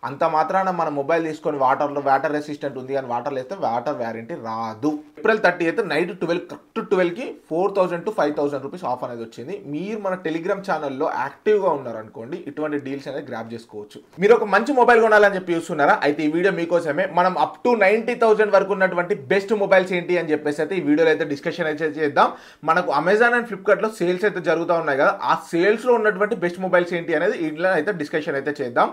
అంత మాత్రాన మన మొబైల్ తీసుకొని వాటర్ రెసిస్టెంట్ ఉంది కానీ వాటర్లో వేస్తే వాటర్ వ్యారంటీ రాదు. April 30th నైట్ 12 కరెక్ట్ 12కి 4000 to 5000 రూపీస్ ఆఫ్ అనేది వచ్చింది. మీరు మన టెలిగ్రామ్ ఛానల్లో యాక్టివ్గా ఉన్నారనుకోండి ఇటువంటి డీల్స్ అనేది గ్రాప్ చేసుకోవచ్చు. మీరు ఒక మంచి మొబైల్ కొనాలని చెప్పి చూస్తున్నారా? అయితే ఈ వీడియో మీకోసమే. మనం అప్ టు 90,000 వరకు ఉన్నటువంటి బెస్ట్ మొబైల్స్ ఏంటి అని చెప్పేసి అయితే ఈ వీడియోలో అయితే డిస్కషన్ అయితే చేద్దాం. మనకు అమెజాన్ అండ్ ఫ్లిప్కార్ట్లో సేల్స్ అయితే జరుగుతూ ఉన్నాయి కదా, ఆ సేల్స్లో ఉన్నటువంటి బెస్ట్ మొబైల్స్ ఏంటి అనేది ఇంట్లో అయితే డిస్కషన్ అయితే చేద్దాం.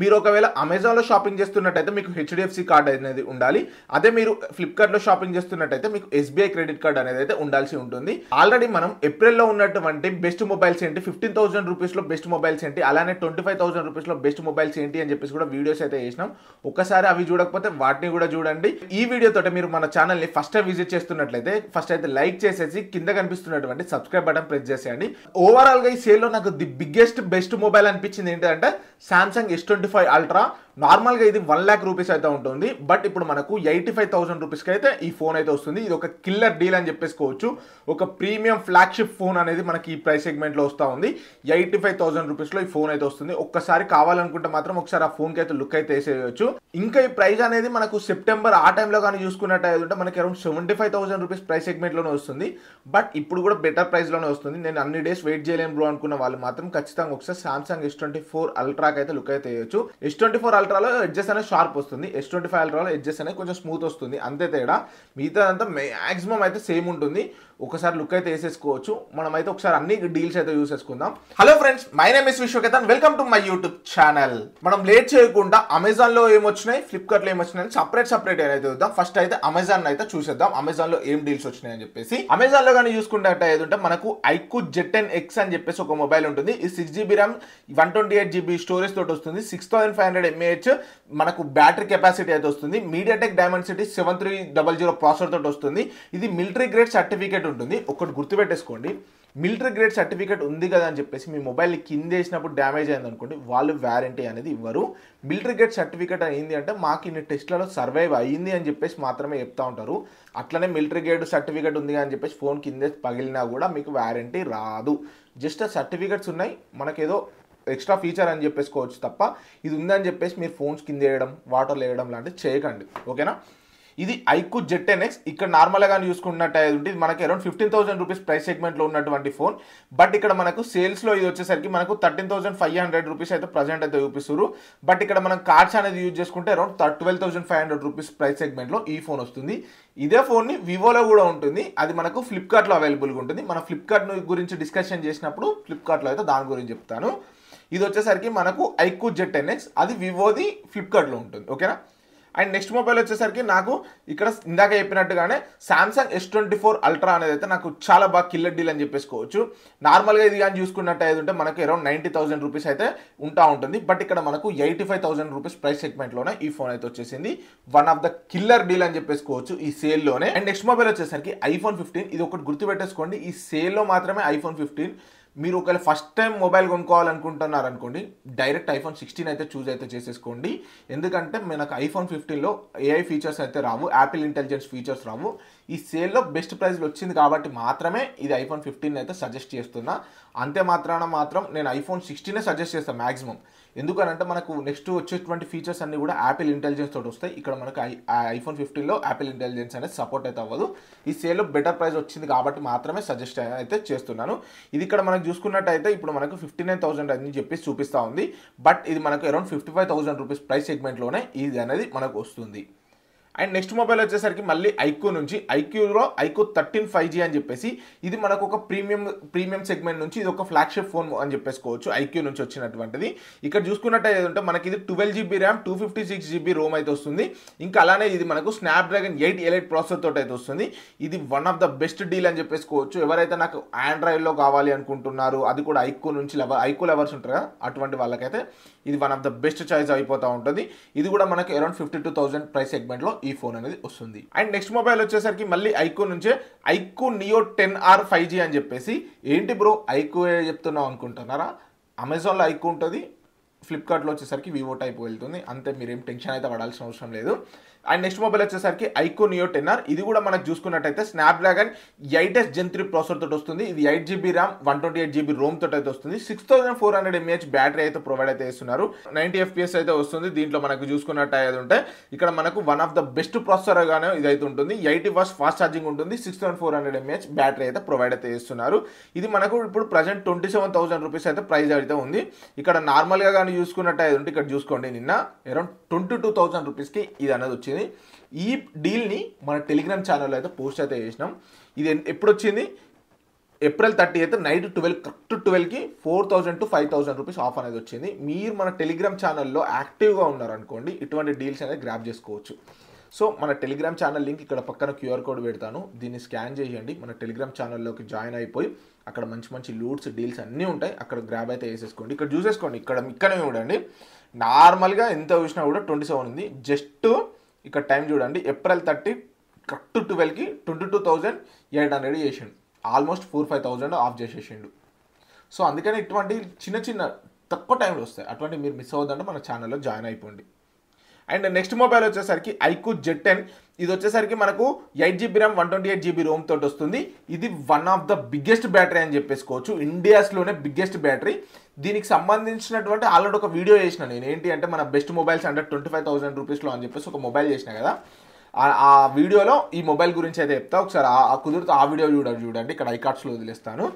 మీరు ఒకవేళ అమెజాన్లో షాపింగ్ చేస్తున్నట్టయితే మీకు హెచ్డిఎఫ్సి కార్డ్ అనేది ఉండాలి. అదే మీరు ఫ్లిప్కార్ట్లో షాపింగ్ చేస్తున్నట్టయితే మీకు ఎస్బీఐ క్రెడిట్ కార్డ్ అనేది అయితే ఉండాల్సి ఉంటుంది. ఆల్రెడీ మనం ఏప్రిల్లో ఉన్నటువంటి బెస్ట్ మొబైల్స్ ఏంటి, 15,000 రూపీస్లో బెస్ట్ మొబైల్స్ ఏంటి, అలానే 25,000 రూపీస్లో బెస్ట్ మొబైల్స్ ఏంటి అని చెప్పేసి కూడా వీడియోస్ అయితే చేసినాం. ఒకసారి అవి చూడకపోతే వాటిని కూడా చూడండి. ఈ వీడియోతో మీరు మన ఛానల్ని ఫస్ట్ టైం విజిట్ చేస్తున్నట్లయితే ఫస్ట్ అయితే లైక్ చేసేసి కింద కనిపిస్తున్నటువంటి సబ్స్క్రైబ్ బటన్ ప్రెస్ చేసేయండి. ఓవరాల్గా ఈ సేల్లో నాకు ది బిగ్గెస్ట్ బెస్ట్ మొబైల్ అనిపించింది ఏంటంటే సామ్సంగ్ S25 Ultra. నార్మల్గా ఇది 1 lakh రూపీస్ అయితే ఉంటుంది, బట్ ఇప్పుడు మనకు 85,000 రూపీస్కి అయితే ఈ ఫోన్ అయితే వస్తుంది. ఇది ఒక కిల్లర్ డీల్ అని చెప్పేసుకోవచ్చు. ఒక ప్రీమియం ఫ్లాగ్షిప్ ఫోన్ అనేది మనకి ఈ ప్రైస్ సెగ్మెంట్లో వస్తూ ఉంది. 85,000 రూపీస్లో ఈ ఫోన్ అయితే వస్తుంది. ఒక్కసారి కావాలనుకుంటే మాత్రం ఒకసారి ఆ ఫోన్కి అయితే లుక్ అయితే వేసేయచ్చు. ఇంకా ఈ ప్రైస్ అనేది మనకు సెప్టెంబర్ ఆ టైంలో కానీ చూసుకున్నట్టయితే మనకి అరౌండ్ 75,000 రూపీస్ ప్రైస్ సెగ్మెంట్లోనే వస్తుంది. బట్ ఇప్పుడు కూడా బెటర్ ప్రైస్లోనే వస్తుంది. నేను అన్ని డేస్ వెయిట్ చేయలేను బ్రో అనుకున్న వాళ్ళు మాత్రం ఖచ్చితంగా ఒకసారి సామ్సంగ్ S24 Ultraకి అయితే లుక్ అయితే వేయచ్చు. S24 Ultraలో ఎడ్జెస్ అనేది షార్ప్ వస్తుంది, S25 Ultraలో ఎడ్జెస్ అనేది కొంచెం స్మూత్ వస్తుంది, అంతే తేడా. మిగతా అంతా మ్యాక్సిమం అయితే సేమ్ ఉంటుంది. ఒకసారి లుక్ అయితే వేసేసుకోవచ్చు. మనమైతే ఒకసారి అన్ని డీల్స్ అయితే చూసేసుకుందాం. Hello friends, my name is Vishwaketan. Welcome to my YouTube channel. మనం లేట్ చేయకుండా అమెజాన్లో ఏమొచ్చినాయి, ఫ్లిప్కార్ట్లో ఏమొచ్చినాయి సపరేట్ అయితే చూద్దాం. ఫస్ట్ అయితే అమెజాన్ అయితే చూసేద్దాం, అమెజాన్లో ఏం డీల్స్ వచ్చినాయి అని చెప్పేసి. అమెజాన్లో కానీ చూసుకుంటే మనకు iQOO Z10X అని చెప్పేసి ఒక మొబైల్ ఉంటుంది. ఈ 6GB RAM 128GB స్టోరేజ్ తోటి వస్తుంది. 6500 mAh మనకు బ్యాటరీ కెపాసిటీ అయితే వస్తుంది. మీడియాటెక్ డైమెన్సిటీ 7300 ప్రాసెసర్ తోటి వస్తుంది. ఇది మిలిటరీ గ్రేడ్ సర్టిఫికేట్ ఉంటుంది. ఒకటి గుర్తుపెట్టేసుకోండి, మిలిటరీ గ్రేడ్ సర్టిఫికేట్ ఉంది కదా అని చెప్పేసి మీ మొబైల్ని కింద వేసినప్పుడు డ్యామేజ్ అయింది అనుకోండి, వాళ్ళు వ్యారంటీ అనేది ఇవ్వరు. మిలిటరీ గ్రేడ్ సర్టిఫికేట్ అయింది అంటే మాకు ఇన్ని టెస్ట్లలో సర్వైవ్ అయ్యింది అని చెప్పేసి మాత్రమే చెప్తా ఉంటారు. అట్లనే మిలిటరీ గ్రేడ్ సర్టిఫికేట్ ఉంది అని చెప్పేసి ఫోన్ కింద పగిలినా కూడా మీకు వ్యారంటీ రాదు. జస్ట్ ఆ సర్టిఫికేట్స్ ఉన్నాయి, మనకేదో ఎక్స్ట్రా ఫీచర్ అని చెప్పేసుకోవచ్చు తప్ప ఇది ఉందని చెప్పేసి మీరు ఫోన్స్ కింద వేయడం వాటర్లో వేయడం లాంటివి చేయకండి, ఓకేనా. ఇది iQOO Z10X. ఇక్కడ నార్మల్గా చూసుకున్నట్టయితే ఇది మనకి అరౌండ్ 15,000 రూపీస్ ప్రైస్ సెగ్మెంట్లో ఉన్నటువంటి ఫోన్. బట్ ఇక్కడ మనకు సేల్స్లో ఇది వచ్చేసరికి మనకు 13,500 రూపీస్ అయితే ప్రజెంట్ అయితే చూపిస్తారు. బట్ ఇక్కడ మనం కార్డ్స్ అనేది యూజ్ చేసుకుంటే అరౌండ్ 12,500 రూపీస్ ప్రైస్ సెగ్మెంట్లో ఈ ఫోన్ వస్తుంది. ఇదే ఫోన్ని వివోలో కూడా ఉంటుంది, అది మనకు ఫ్లిప్కార్ట్లో అవైలబుల్గా ఉంటుంది. మన ఫ్లిప్కార్ట్ గురించి డిస్కషన్ చేసినప్పుడు ఫ్లిప్కార్ట్లో అయితే దాని గురించి చెప్తాను. ఇది వచ్చేసరికి మనకు iQOO Z10X, అది వివోది ఫ్లిప్కార్ట్లో ఉంటుంది, ఓకేనా. అండ్ నెక్స్ట్ మొబైల్ వచ్చేసరికి నాకు ఇక్కడ ఇందాక చెప్పినట్టుగానే సామ్సంగ్ S24 Ultra అనేది అయితే నాకు చాలా బాగా కిల్లర్ డీల్ అని చెప్పేసుకోవచ్చు. నార్మల్గా ఇది కానీ చూసుకున్నట్టయితే మనకి అరౌండ్ 90,000 రూపీస్ అయితే ఉంటుంది. బట్ ఇక్కడ మనకు 85,000 రూపీస్ ప్రైస్ సెగ్మెంట్లోనే ఈ ఫోన్ అయితే వచ్చేసింది. One of the killer deal అని చెప్పేసుకోవచ్చు ఈ సేల్లోనే. అండ్ నెక్స్ట్ మొబైల్ వచ్చేసరికి iPhone 15. ఇది ఒకటి గుర్తుపెట్టేసుకోండి, ఈ సేల్లో మాత్రమే iPhone 15. మీరు ఒకవేళ ఫస్ట్ టైం మొబైల్ కొనుక్కోవాలనుకుంటున్నారు అనుకోండి, డైరెక్ట్ iPhone 16 అయితే చూస్ అయితే చేసేసుకోండి. ఎందుకంటే మనకు iPhone 15లో AI ఫీచర్స్ అయితే రావు, యాపిల్ ఇంటెలిజెన్స్ ఫీచర్స్ రావు. ఈ సేల్లో బెస్ట్ ప్రైస్లో వచ్చింది కాబట్టి మాత్రమే ఇది iPhone 15 అయితే సజెస్ట్ చేస్తున్నా. అంతే మాత్రాన మాత్రం నేను iPhone 16 సజెస్ట్ చేస్తాను మ్యాక్సిమం. ఎందుకనంటే మనకు నెక్స్ట్ వచ్చేటువంటి ఫీచర్స్ అన్ని కూడా యాపిల్ ఇంటెలిజెన్స్ తోటి వస్తాయి. ఇక్కడ మనకు iPhone 15లో యాపిల్ ఇంటెలిజెన్స్ అనేది సపోర్ట్ అయితే అవ్వదు. ఈ సేల్లో బెటర్ ప్రైస్ వచ్చింది కాబట్టి మాత్రమే సజెస్ట్ అయితే చేస్తున్నాను. ఇది ఇక్కడ మనకు చూసుకున్నట్టయితే ఇప్పుడు మనకు 59,000 అని చెప్పి చూపిస్తూ ఉంది. బట్ ఇది మనకు అరౌండ్ 55,000 రూపీస్ ప్రైస్ సెగ్మెంట్లోనే ఇది అనేది మనకు వస్తుంది. అండ్ నెక్స్ట్ మొబైల్ వచ్చేసరికి మళ్ళీ iQOO నుంచి, iQOO 13 5G అని చెప్పేసి ఇది మనకు ఒక ప్రీమియం సెగ్మెంట్ నుంచి ఇది ఒక ఫ్లాగ్షిప్ ఫోన్ అని చెప్పేసుకోవచ్చు. iQOO నుంచి వచ్చినటువంటిది. ఇక్కడ చూసుకున్నట్టయితే మనకి ఇది 12GB RAM 256GB రోమ్ అయితే వస్తుంది. ఇంకా అలానే ఇది మనకు స్నాప్డ్రాగన్ 8 Elite ప్రాసెసర్ తోటి అయితే వస్తుంది. ఇది one of the best deal అని చెప్పేసుకోవచ్చు. ఎవరైతే నాకు ఆండ్రాయిడ్లో కావాలి అనుకుంటున్నారు, అది కూడా iQOO నుంచి iQOO లవర్స్ ఉంటారు కదా, అటువంటి వాళ్ళకైతే ఇది one of the best choice అయిపోతూ ఉంటుంది. ఇది కూడా మనకి అరౌండ్ 52,000 ప్రైస్ సెగ్మెంట్లో ఈ ఫోన్ అనేది వస్తుంది. అండ్ నెక్స్ట్ మొబైల్ వచ్చేసరికి మళ్ళీ iQOO నుంచే iQOO Neo 10R 5G అని చెప్పేసి. ఏంటి బ్రో iQOO చెప్తున్నావు అనుకుంటున్నారా? అమెజాన్లో iQOO ఉంటుంది, ఫ్లిప్కార్ట్లో వచ్చేసరికి వివో టైప్ వెళ్తుంది, అంతే, మీరేం టెన్షన్ అయితే పడాల్సిన అవసరం లేదు. అండ్ నెక్స్ట్ మొబైల్ వచ్చేసరికి ఐకో నియో 10R. ఇది కూడా మనకు చూసుకున్నట్టయితే స్నాప్డ్రాగన్ 8s Gen 3 ప్రాసెసర్ తోటి వస్తుంది. ఇది 8GB ర్యామ్ 128GB రోమ్ తోటి అయితే వస్తుంది. 6400 mAh బ్యాటరీ అయితే ప్రొవైడ్ అయితే చేస్తున్నారు. 90 FPS అయితే వస్తుంది. దీంట్లో మనకు చూసుకున్నట్టయితే ఉంటే ఇక్కడ మనకు one of the best processor గానే ఇదైతే ఉంటుంది. 80 వాట్స్ ఫాస్ట్ ఛార్జింగ్ ఉంటుంది. 6400 mAh బ్యాటరీ అయితే ప్రొవైడ్ అయితే చేస్తున్నారు. ఇది మనకు ఇప్పుడు ప్రజెంట్ 27,000 రూపీస్ అయితే ప్రైస్ అయితే ఉంది. ఇక్కడ నార్మల్గా కానీ చూసుకున్నట్టయితే ఉంటే ఇక్కడ చూసుకోండి, నిన్న అరౌండ్ 22,000 రూపీస్కి ఇది అనేది వచ్చింది. ఈ డీల్ని మన టెలిగ్రామ్ ఛానల్లో అయితే పోస్ట్ అయితే చేసినాం. ఇది ఎప్పుడు వచ్చింది? April 30th నైట్ 12 కరెక్ట్ 12కి 4,000 to 5,000 రూపీస్ ఆఫ్ అనేది వచ్చింది. మీరు మన టెలిగ్రామ్ ఛానల్లో యాక్టివ్గా ఉన్నారనుకోండి, ఇటువంటి డీల్స్ అనేది గ్రాప్ చేసుకోవచ్చు. సో మన టెలిగ్రామ్ ఛానల్ లింక్ ఇక్కడ పక్కన QR కోడ్ పెడతాను, దీన్ని స్కాన్ చేయండి. మన టెలిగ్రామ్ ఛానల్లోకి జాయిన్ అయిపోయి అక్కడ మంచి మంచి లూట్స్ డీల్స్ అన్నీ ఉంటాయి, అక్కడ గ్రాబ్ అయితే వేసేసుకోండి. ఇక్కడ చూసేసుకోండి, ఇక్కడనే చూడండి, నార్మల్గా ఎంత చూసినా కూడా 27 ఉంది. జస్ట్ ఇక్కడ టైం చూడండి, April 30 కరెక్ట్ 12కి 22,800 చేసిండు. Almost 4-5,000 of చేసేసిండు. సో అందుకని ఇటువంటి చిన్న చిన్న తక్కువ టైంలో వస్తాయి, అటువంటి మీరు మిస్ అవ్వద్దంటే మన ఛానల్లో జాయిన్ అయిపోండి. అండ్ నెక్స్ట్ మొబైల్ వచ్చేసరికి ఐక్యూ Z10. ఇది వచ్చేసరికి మనకు 8GB ర్యామ్ 128GB రోమ్ తోటి వస్తుంది. ఇది one of the biggest battery అని చెప్పేసుకోవచ్చు, ఇండియాస్లోనే బిగ్గెస్ట్ బ్యాటరీ. దీనికి సంబంధించినటువంటి ఆల్రెడీ ఒక వీడియో చేసిన నేను, ఏంటి అంటే మన బెస్ట్ మొబైల్స్ అండర్ 25,000 రూపీస్లో అని చెప్పేసి ఒక మొబైల్ చేసిన కదా. ఆ వీడియోలో ఈ మొబైల్ గురించి అయితే చెప్తా, ఒకసారి కుదిరితే ఆ వీడియో చూడండి, ఇక్కడ ఐకార్డ్స్లో వదిలేస్తాను.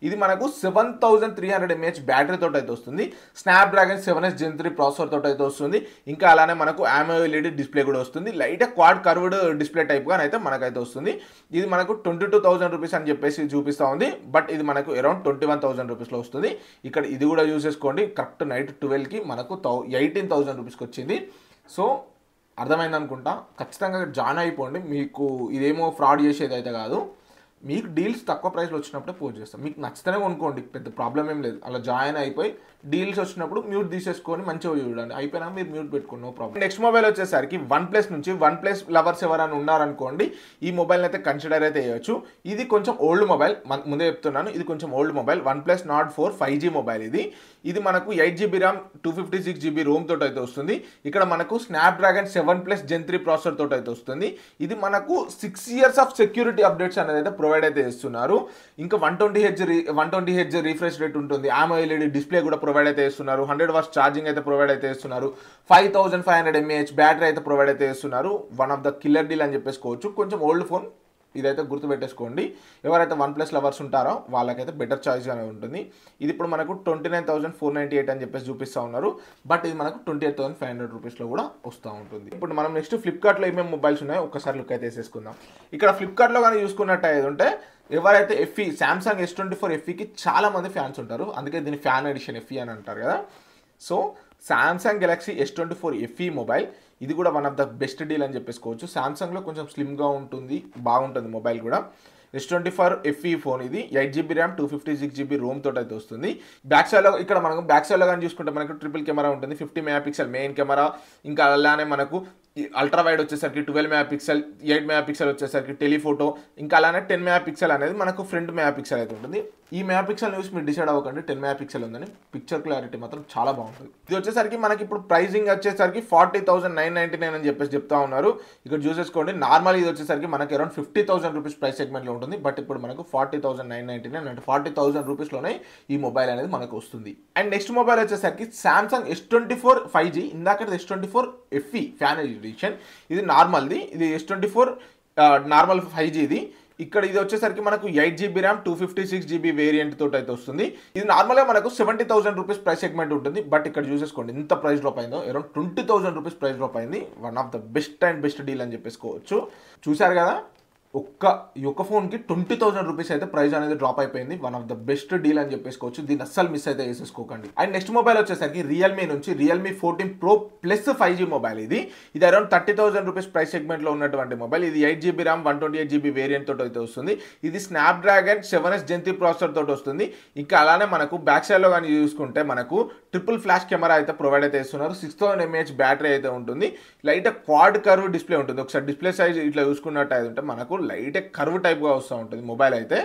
ఇది మనకు 7,300 mAh బ్యాటరీ తోటి అయితే వస్తుంది. స్నాప్డ్రాగన్ 7s Gen 3 ప్రాసెసర్ తోటి అయితే వస్తుంది. ఇంకా అలానే మనకు AMOLED డిస్ప్లే కూడా వస్తుంది. లైట్ క్వాడ్ కర్వ్డ్ డిస్ప్లే టైప్గా అయితే మనకైతే వస్తుంది. ఇది మనకు 22,000 రూపీస్ అని చెప్పేసి చూపిస్తూ ఉంది, బట్ ఇది మనకు అరౌండ్ 21,000 రూపీస్లో వస్తుంది. ఇక్కడ ఇది కూడా చూసేసుకోండి, కరెక్ట్ నైట్ 12కి మనకు 18,000 రూపీస్కి వచ్చింది. సో అర్థమైంది అనుకుంటా, ఖచ్చితంగా జాయిన్ అయిపోండి. మీకు ఇదేమో ఫ్రాడ్ చేసేది అయితే కాదు, మీకు డీల్స్ తక్కువ ప్రైస్లో వచ్చినప్పుడే పోస్ట్ చేస్తాం. మీకు నచ్చితేనే కొనుక్కోండి, పెద్ద ప్రాబ్లం ఏం లేదు. అలా జాయిన్ అయిపోయి డీల్స్ వచ్చినప్పుడు మ్యూట్ తీసేసుకొని మంచిగా చూడండి, అయిపోయినా మీరు మ్యూట్ పెట్టుకోండి, నో ప్రాబ్లం. నెక్స్ట్ మొబైల్ వచ్చేసరికి OnePlus నుంచి, OnePlus లవర్స్ ఎవరైనా ఉన్నారనుకోండి, ఈ మొబైల్ అయితే కన్సిడర్ అయితే చేయొచ్చు. ఇది కొంచెం ఓల్డ్ మొబైల్, ముందే చెప్తున్నాను, ఇది కొంచెం old mobile. OnePlus Nord 4 5G mobile. ఇది మనకు 8GB ర్యామ్ 256GB రోమ్ తోటి అయితే వస్తుంది. ఇక్కడ మనకు స్నాప్డ్రాగన్ 7+ Gen 3 ప్రాసెసర్ తోటి అయితే వస్తుంది. ఇది మనకు 6 years ఆఫ్ సెక్యూరిటీ అప్డేట్స్ అనేది అయితే ప్రొవైడ్ అయితే చేస్తున్నారు. ఇంకా 120Hz రిఫ్రెష్ రేట్ ఉంటుంది. AMOLED డిస్ప్లే కూడా ప్రొవైడ్ అయితే చేస్తున్నారు. 100 వాట్స్ ఛార్జింగ్ అయితే ప్రొవైడ్ అయితే చేస్తున్నారు. 5,500 mAh బ్యాటరీ అయితే ప్రొవైడ్ అయితే చేస్తున్నారు. One of the killer deal అని చెప్పేసుకోవచ్చు. కొంచెం ఓల్డ్ ఫోన్, ఇదైతే గుర్తుపెట్టేసుకోండి. ఎవరైతే OnePlus లవర్స్ ఉంటారో వాళ్ళకైతే బెటర్ చాయిస్గానే ఉంటుంది. ఇది ఇప్పుడు మనకు 29,498 అని చెప్పేసి చూపిస్తూ ఉన్నారు, బట్ ఇది మనకు 28,500 రూపీస్లో కూడా వస్తూ ఉంటుంది. ఇప్పుడు మనం నెక్స్ట్ ఫ్లిప్కార్ట్లో ఏమేమి మొబైల్స్ ఉన్నాయో ఒక్కసారి లుక్ అయితే వేసేసుకుందాం. ఇక్కడ ఫ్లిప్కార్ట్లో కానీ చూసుకున్నట్టయితే ఉంటే ఎవరైతే Samsung S24 FEకి చాలా మంది ఫ్యాన్స్ ఉంటారు, అందుకే దీన్ని ఫ్యాన్ ఎడిషన్ FE అని అంటారు కదా. So Samsung Galaxy S24 FE mobile, ఇది కూడా one of the best deal అని చెప్పేసుకోవచ్చు. సామ్సంగ్లో కొంచెం స్లిమ్గా ఉంటుంది, బాగుంటుంది మొబైల్ కూడా. S24 FE ఫోన్, ఇది 8GB ర్యామ్ 256GB రోమ్ తోటి అయితే వస్తుంది. బ్యాక్ సైడ్లో కానీ చూసుకుంటే మనకు ట్రిపుల్ కెమెరా ఉంటుంది. 50 MP మెయిన్ కెమెరా, ఇంకా అలానే మనకు అల్ట్రా వైడ్ వచ్చేసరికి 12 MP, 8 MP వచ్చేసరికి టెలిఫోటో, ఇంకా అలానే 10 MP అనేది మనకు ఫ్రంట్ MP అయితే ఉంటుంది. ఈ MP చూసి మీరు డిసైడ్ అవ్వకండి 10 MP ఉందని, పిక్చర్ క్లారిటీ మాత్రం చాలా బాగుంటుంది. ఇది వచ్చేసరికి మనకి ఇప్పుడు ప్రైజింగ్ వచ్చేసరికి 40,999 అని చెప్పేసి చెప్తా ఉన్నారు. ఇక్కడ చూసేసుకోండి, నార్మల్ ఇది వచ్చేసరికి మనకి అరౌండ్ 50,000 రూపీస్ ప్రైస్ సెగ్మెంట్లో ఉంటుంది, బట్ ఇప్పుడు మనకు 40,999 అంటే 40,000 రూపీస్లోనే ఈ మొబైల్ అనేది మనకు వస్తుంది. అండ్ నెక్స్ట్ మొబైల్ వచ్చేసరికి Samsung S24 5G, ఇందాక S24 FE ఫ్యాన్ ఎడిషన్. ఇది నార్మల్ది, ఇది S24 నార్మల్ 5G. ఇక్కడ ఇది వచ్చేసరికి మనకు 8GB ర్యామ్ 256GB వేరియంట్ తోటి అయితే వస్తుంది. ఇది నార్మల్గా మనకు 70,000 రూపీస్ ప్రైస్ సెగ్మెంట్ ఉంటుంది, బట్ ఇక్కడ చూసేసుకోండి ఎంత ప్రైస్ డ్రాప్ అయిందో, అరౌండ్ 20,000 రూపీస్ ప్రైస్ డ్రాప్ అయింది. One of the best deal అని చెప్పేసుకోవచ్చు. చూసారు కదా, ఈ ఒక్క ఫోన్కి 20,000 రూపీస్ అయితే ప్రైస్ అనేది డ్రాప్ అయిపోయింది. One of the best deal అని చెప్పేసుకోవచ్చు. దీన్ని అస్సలు మిస్ అయితే చేసేసుకోకండి. అండ్ నెక్స్ట్ మొబైల్ వచ్చేసరికి రియల్మీ నుంచి Realme 14 Pro Plus 5G mobile. ఇది అరౌండ్ 30,000 రూపీస్ ప్రైస్ సెగ్మెంట్లో ఉన్నటువంటి మొబైల్. ఇది 8GB ర్యామ్ 128GB వేరియంట్ తోటి అయితే వస్తుంది. ఇది స్నాప్డ్రాగన్ 7s Gen 3 ప్రాసెసర్ తోటి వస్తుంది. ఇంకా అలానే మనకు బ్యాక్ సైడ్లో కానీ చూసుకుంటే మనకు ట్రిపుల్ ఫ్లాష్ కెమెరా అయితే ప్రొవైడ్ అయితే చేస్తున్నారు. 6,000 mAh బ్యాటరీ అయితే ఉంటుంది. లైట్ క్వాడ్ కర్వ్ డిస్ప్లే ఉంటుంది. ఒకసారి డిస్ప్లే సైజ్ ఇట్లా చూసుకున్నట్టు అయితే మనకు లైట్ కర్వ్ టైప్గా వస్తూ ఉంటుంది మొబైల్ అయితే.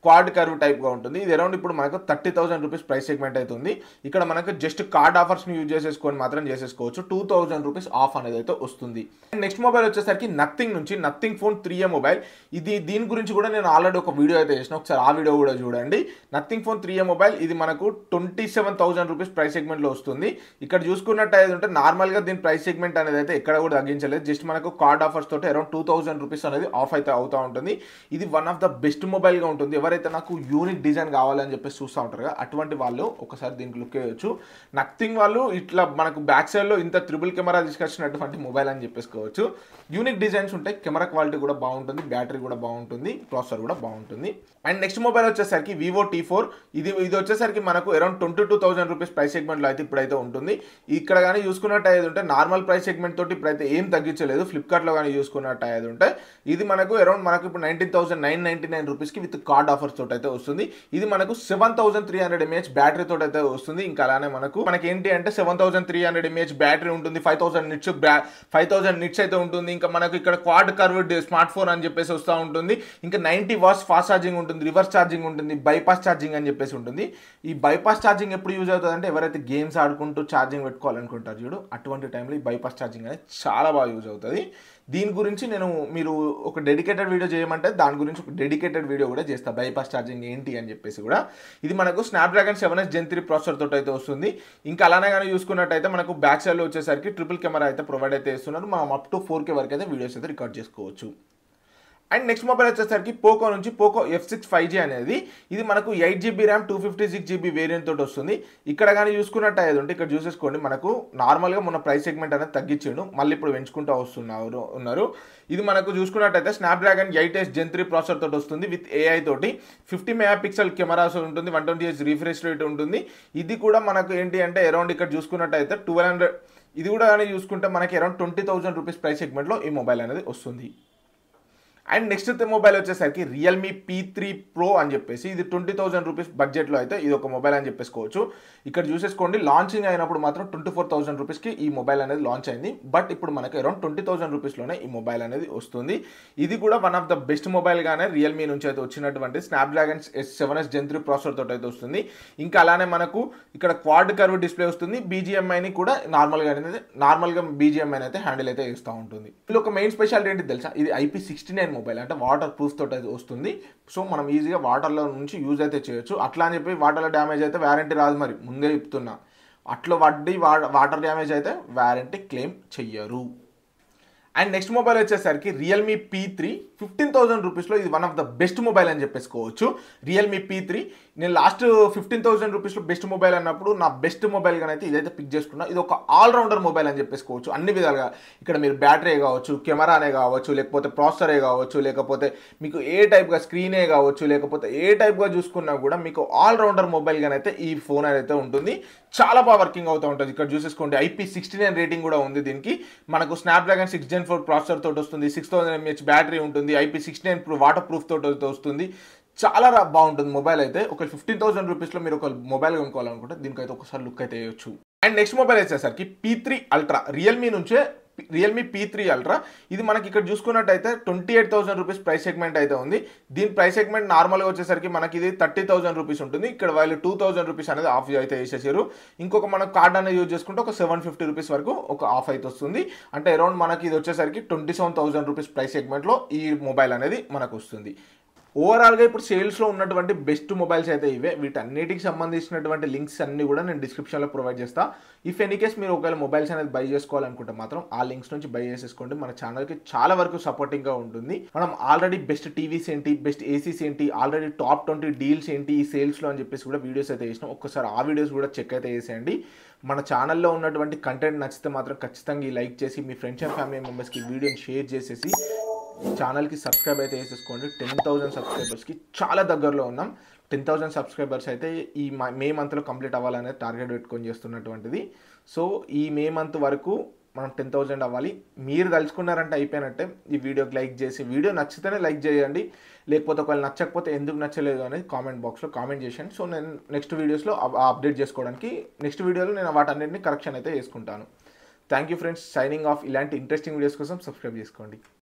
క్వాడ్ కర్వ్ టైప్గా ఉంటుంది. ఇది అరౌండ్ ఇప్పుడు మనకు 30,000 రూపీస్ ప్రైస్ సెగ్మెంట్ అవుతుంది. ఇక్కడ మనకు జస్ట్ కార్డ్ ఆఫర్స్ని యూజ్ చేసేసుకొని మాత్రం చేసేసుకోవచ్చు. 2,000 రూపీస్ ఆఫ్ అనేది అయితే వస్తుంది. నెక్స్ట్ మొబైల్ వచ్చేసరికి నథింగ్ నుంచి నథింగ్ ఫోన్ 3A మొబైల్. దీని గురించి కూడా నేను ఆల్రెడీ ఒక వీడియో అయితే చేసిన, ఒకసారి ఆ వీడియో కూడా చూడండి. నథింగ్ ఫోన్ 3A మొబైల్ ఇది మనకు 27,000 రూపీస్ ప్రైస్ సెగ్మెంట్లో వస్తుంది. ఇక్కడ చూసుకున్నట్టు అయితే ఉంటే నార్మల్గా దీని ప్రైస్ సెగ్మెంట్ అనేది అయితే ఎక్కడ కూడా తగ్గించలేదు. జస్ట్ మనకు కార్డ్ ఆఫర్స్ తోటి అరౌండ్ 2,000 రూపీస్ అనేది ఆఫ్ అయితే అవుతూ ఉంటుంది. ఇది వన్ ఆఫ్ ద బెస్ట్ మొబైల్గా ఉంటుంది. ఎవరైతే నాకు యూనిక్ డిజైన్ కావాలని చెప్పేసి చూస్తూ ఉంటారు కదా, అటువంటి వాళ్ళు ఒకసారి దీనికి లుక్ వేయచ్చు. నథింగ్ వాళ్ళు ఇట్లా మనకు బ్యాక్ సైడ్లో ఇంత ట్రిపుల్ కెమెరా తీసుకొచ్చినటువంటి మొబైల్ అని చెప్పేసుకోవచ్చు. యూనిక్ డిజైన్స్ ఉంటాయి, కెమెరా క్వాలిటీ కూడా బాగుంటుంది, బ్యాటరీ కూడా బాగుంటుంది, ప్రాసెసర్ కూడా బాగుంటుంది. అండ్ నెక్స్ట్ మొబైల్ వచ్చేసరికి వివో T4. ఇది వచ్చేసరికి మనకు అరౌండ్ 22,000 రూపీస్ ప్రైస్ సెగ్మెంట్లో అయితే ఇప్పుడైతే ఉంటుంది. ఇక్కడ కానీ చూసుకున్నట్టు అయితే ఉంటే నార్మల్ ప్రైస్ సెగ్మెంట్ తోటి ఇప్పుడైతే ఏం తగ్గించలేదు. ఫ్లిప్కార్ట్లో కానీ చూసుకున్నట్టు అయితే ఉంటే ఇది మనకు అరౌండ్ మనకు ఇప్పుడు 19,999 రూపీస్కి విత్ కార్డ్ ఆఫర్స్ తోటి అయితే వస్తుంది. ఇది మనకు 7,300 mAh బ్యాటరీ తోటి అయితే వస్తుంది. ఇంకా అలానే మనకి ఏంటి అంటే 7,300 mAh బ్యాటరీ ఉంటుంది, 5,000 నిట్స్ అయితే ఉంటుంది. ఇంకా మనకు ఇక్కడ క్వాడ్ కర్వ్డ్ స్మార్ట్ ఫోన్ అని చెప్పేసి వస్తూ ఉంటుంది. ఇంకా 90 వాట్స్ ఫాస్ట్ ఛార్జింగ్ ఉంటుంది, రివర్స్ ఛార్జింగ్ ఉంటుంది, బైపాస్ ఛార్జింగ్ అని చెప్పేసి ఉంటుంది. ఈ బైపాస్ ఛార్జింగ్ ఎప్పుడు యూజ్ అవుతుంది అంటే ఎవరైతే గేమ్స్ ఆడుకుంటూ ఛార్జింగ్ పెట్టుకోవాలనుకుంటారు చూడు, అటువంటి టైంలో ఈ బైపాస్ ఛార్జింగ్ అనేది చాలా బాగా యూజ్ అవుతుంది. దీని గురించి మీరు ఒక డెడికేటెడ్ వీడియో చేయమంటే దాని గురించి ఒక డెడికేటెడ్ వీడియో కూడా చేస్తా, బైపాస్ ఛార్జింగ్ ఏంటి అని చెప్పేసి కూడా. ఇది మనకు స్నాప్డ్రాగన్ 7S Gen 3 ప్రాసెసర్ తోటి అయితే వస్తుంది. ఇంకా అలానే కానీ చూసుకున్నట్టయితే మనకు బ్యాక్ సైడ్లో వచ్చేసరికి ట్రిపుల్ కెమెరా అయితే ప్రొవైడ్ అయితే చేస్తున్నారు. మనం అప్ టు 4K వరకు అయితే వీడియోస్ అయితే రికార్డ్ చేసుకోవచ్చు. అండ్ నెక్స్ట్ మొబైల్ వచ్చేసరికి పోకో నుంచి పోకో F6 5G అనేది ఇది మనకు 8GB ర్యామ్ 256GB వేరియంట్ తోటి వస్తుంది. ఇక్కడ కానీ చూసుకున్నట్టు అయ్యేది ఉంటే ఇక్కడ చూసేసుకోండి, మనకు నార్మల్గా మన ప్రైస్ సెగ్మెంట్ అనేది తగ్గించాడు, మళ్ళీ ఇప్పుడు పెంచుకుంటూ ఉన్నారు. ఇది మనకు చూసుకున్నట్టయితే స్నాప్డ్రాగన్ 8S Gen 3 ప్రాసెసర్ తోటి వస్తుంది విత్ AI తోటి. 50 మెగాపిక్సెల్ కెమెరాస్ ఉంటుంది, 120Hz రిఫ్రెష్ రేట్ ఉంటుంది. ఇది కూడా మనకు ఏంటి అంటే అరౌండ్ ఇక్కడ చూసుకున్నట్టయితే 1200. ఇది కూడా కానీ చూసుకుంటే మనకి అరౌండ్ 20,000 రూపీస్ ప్రైస్ సెగ్మెంట్లో ఈ మొబైల్ అనేది వస్తుంది. అండ్ నెక్స్ట్ మొబైల్ వచ్చేసరికి రియల్మీ P3 Pro అని చెప్పేసి ఇది 20,000 రూపీస్ బడ్జెట్లో అయితే ఇది ఒక మొబైల్ అని చెప్పేసుకోవచ్చు. ఇక్కడ చూసేసుకోండి, లాంచింగ్ అయినప్పుడు మాత్రం 24,000 రూపీస్కి ఈ మొబైల్ అనేది లాంచ్ అయింది. బట్ ఇప్పుడు మనకి అరౌండ్ 20,000 రూపీస్లోనే ఈ మొబైల్ అనేది వస్తుంది. ఇది కూడా వన్ ఆఫ్ ద బెస్ట్ మొబైల్గానే రియల్మీ నుంచి అయితే వచ్చినటువంటి స్నాప్డ్రాగన్ 7S Gen 3 ప్రాసెసర్ తోటి అయితే వస్తుంది. ఇంకా అలానే మనకు ఇక్కడ క్వాడ్ కర్వ్ డిస్ప్లే వస్తుంది. BGMIని కూడా నార్మల్గా BGMI అయితే హ్యాండిల్ అయితే చేస్తూ ఉంటుంది. ఇది ఒక మెయిన్ స్పెషాలిటీ ఏంటి తెలుసా, ఇది IP69 మొబైల్ అంటే వాటర్ ప్రూఫ్ తోటి అయితే వస్తుంది. సో మనం ఈజీగా వాటర్లో నుంచి యూజ్ అయితే చేయొచ్చు. అట్లా అని చెప్పి వాటర్లో డ్యామేజ్ అయితే వారంటీ రాదు, మరి ముందే చెప్తున్నా. అట్లా వాటర్ డ్యామేజ్ అయితే వారంటీ క్లెయిమ్ చెయ్యరు. అండ్ నెక్స్ట్ మొబైల్ వచ్చేసరికి రియల్మీ P3 15,000 రూపీస్లో ఇది one of the best mobile అని చెప్పేసుకోవచ్చు. రియల్మీ P3 నేను లాస్ట్ 15,000 రూపీస్లో బెస్ట్ మొబైల్ అన్నప్పుడు నా బెస్ట్ మొబైల్గా అయితే ఇదైతే పిక్ చేసుకున్నా. ఇది ఒక ఆల్రౌండర్ మొబైల్ అని చెప్పేసుకోవచ్చు అన్ని విధాలుగా. ఇక్కడ మీరు బ్యాటరీ కావచ్చు, కెమెరానే కావచ్చు, లేకపోతే ప్రాసెసరే కావచ్చు, లేకపోతే మీకు ఏ టైప్గా స్క్రీనే కావచ్చు, లేకపోతే ఏ టైప్గా చూసుకున్నా కూడా మీకు ఆల్రౌండర్ మొబైల్గానైతే ఈ ఫోన్ అయితే ఉంటుంది. చాలా బాగా వర్కింగ్ అవుతూ ఉంటుంది. ఇక్కడ చూసేసుకోండి, IP69 రేటింగ్ కూడా ఉంది దీనికి. మనకు స్నాప్డ్రాగన్ 6 Gen 4 ప్రాసెసర్ తోటి వస్తుంది, 6,000 mAh బ్యాటరీ ఉంటుంది, IP69 వాటర్ ప్రూఫ్ తోటి వస్తుంది. చాలా బాగుంటుంది మొబైల్ అయితే. ఒక 15,000 రూపీస్లో మీరు ఒక మొబైల్ కొనుక్కోవాలనుకుంటే దీనికైతే ఒకసారి లుక్ అయితే వేయచ్చు. అండ్ నెక్స్ట్ మొబైల్ వచ్చేసరికి P3 Ultra రియల్మీ నుంచే రియల్మీ P3 Ultra. ఇది మనకి ఇక్కడ చూసుకున్నట్టయితే 28,000 రూపీస్ ప్రైస్ సెగ్మెంట్ అయితే ఉంది. దీని ప్రైస్ సెగ్మెంట్ నార్మల్గా వచ్చేసరికి మనకి ఇది 30,000 రూపీస్ ఉంటుంది. ఇక్కడ వాళ్ళు 2,000 రూపీస్ అనేది ఆఫ్ అయితే వేసేసారు. ఇంకొక మనకు కార్డ్ అనేది యూజ్ చేసుకుంటే ఒక 750 రూపీస్ వరకు ఒక ఆఫ్ అయితే వస్తుంది. అంటే అరౌండ్ మనకి ఇది వచ్చేసరికి 27,000 రూపీస్ ప్రైస్ సెగ్మెంట్లో ఈ మొబైల్ అనేది మనకు వస్తుంది. ఓవరాల్గా ఇప్పుడు సేల్స్లో ఉన్నటువంటి బెస్ట్ మొబైల్స్ అయితే ఇవే. వీటన్నిటికి సంబంధించినటువంటి లింక్స్ అన్ని కూడా నేను డిస్క్రిప్షన్లో ప్రొవైడ్ చేస్తాను. ఇఫ్ ఎనీ కేస్ మీరు ఒకవేళ మొబైల్స్ అనేది బై చేసుకోవాలనుకుంటే మాత్రం ఆ లింక్స్ నుంచి బై చేసేసుకోండి. మన ఛానల్కి చాలా వరకు సపోర్టింగ్గా ఉంటుంది. మనం ఆల్రెడీ బెస్ట్ టీవీస్ ఏంటి, బెస్ట్ ఏసీస్ ఏంటి, ఆల్రెడీ టాప్ 20 డీల్స్ ఏంటి ఈ సేల్స్లో అని చెప్పేసి కూడా వీడియోస్ అయితే చేసినాం. ఒక్కసారి ఆ వీడియోస్ కూడా చెక్ అయితే చేసేయండి. మన ఛానల్లో ఉన్నటువంటి కంటెంట్ నచ్చితే మాత్రం ఖచ్చితంగా లైక్ చేసి మీ ఫ్రెండ్స్ అండ్ ఫ్యామిలీ మెంబర్స్కి వీడియోని షేర్ చేసేసి ఛానల్కి సబ్స్క్రైబ్ అయితే చేసేసుకోండి. 10,000 సబ్స్క్రైబర్స్కి చాలా దగ్గరలో ఉన్నాం. 10,000 సబ్స్క్రైబర్స్ అయితే ఈ మే మంత్లో కంప్లీట్ అవ్వాలనేది టార్గెట్ పెట్టుకొని చేస్తున్నటువంటిది. సో ఈ మే మంత్ వరకు మనం 10,000 అవ్వాలి. మీరు తలుచుకున్నారంటే అయిపోయినట్టే. ఈ వీడియోకి లైక్ చేసి, వీడియో నచ్చితేనే లైక్ చేయండి, లేకపోతే ఒకవేళ నచ్చకపోతే ఎందుకు నచ్చలేదు అనేది కామెంట్ బాక్స్లో కామెంట్ చేయండి. సో నేను నెక్స్ట్ వీడియోస్లో అప్డేట్ చేసుకోవడానికి నెక్స్ట్ వీడియోలో నేను వాటన్నిటిని కరెక్షన్ అయితే చేసుకుంటాను. Thank you friends, signing off. ఇలాంటి ఇంట్రెస్టింగ్ వీడియోస్ కోసం సబ్స్క్రైబ్ చేసుకోండి.